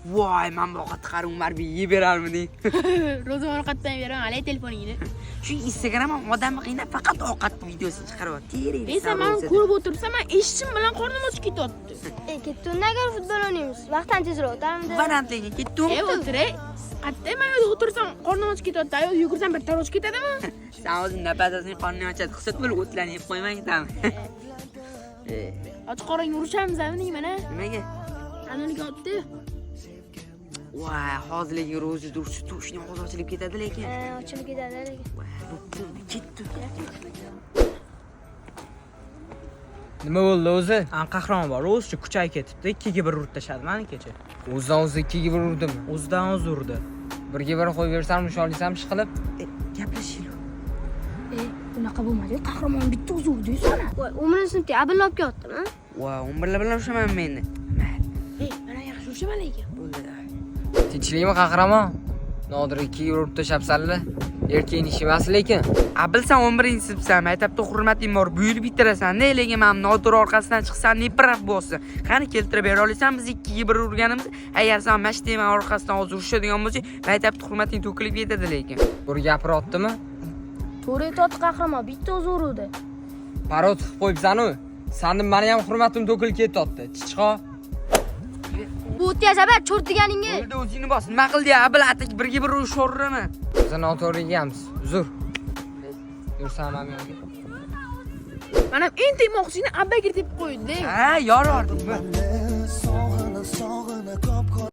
Voy, men bu ovqat qarim marbi yeb berarmiding? Ro'zg'or qatdan beraman, alay telefoningni. Shu Instagram ham odamni qiynab faqat ovqat videosi chiqaryapti. Esa men ko'rib o'tirsam, men eshitishim bilan qornim ochib ketyapti. Ketdim, nega futbol o'ynaymiz? Vaqtdan tezroq o'tarimda. Balandligiga ketdim. O'tiray. Qatda men yerda o'tirsam, qornim ochib ketyapti. Ayo, yugursam bir tarosh ketadimi? Sen o'zing nafasing qorning ochadi. Xisat bo'lib o'tlarni yeb qo'ymangdan. Och qorang urishamiz, mana. Nimaga? Anoniga otdi. Voy, hozirligi ro'zi durchi to'shni og'iz ochilib ketadi lekin. Ochilib ketadi lekin. Ketdi. Nima bo'ldi o'zi? Qahramon bor, o'zicha kuchayib ketibdi. 2ga 1 urib tashladi meni kecha. O'zidan o'zi 2ga 1 urdim. O'zidan o'zi urdi. 1ga 1 qo'yib bersam, nishonlaysam ishqilib. Gaplashaylik. Bunaqa bo'lmadi. Qahramon bitta o'zi urdi sana. Voy, umrini sinfda abilla olib ketdimi? Voy, 11lar bilan urishaman men endi. Mana yaxshi urishaman lekin. Bo'ldi. Tinchlikmi qahramon? Nodir 2ga 1 urib tashlabsanlar. Erkakning ishi emas lekin. Bilsam 11-sinfsan, maktabda hurmating bor, buyurib bitirasan. Lekin men Nodir orqasidan chiqsam, nepraf bo'lsa. Qani keltirib bera olasan, biz 2ga 1 urganimiz. Agar sen mashtayman orqasidan hozir urishadigan bo'lsa, maktabda hurmating to'kilib ketadi lekin. Bir gapiryaptimi? To'g'ri aytdi qahramon, bitta o'zi urdi. Parod qilib qo'yibsan-ku. Sandim meni ham hurmatim to'kilib ketyapti. Chichqo. Bu o'tyazabar cho'rtiganingga. Bo'ldi, o'zingni bos. Nima qildi? Abil atak 1ga 1 urish o'rnimi? Biz noto'g'rigamiz. Uzr. Yursam ham yo'q. Mana eng tegmoqchini abba kiritib qo'ydi. Ha, yorardim.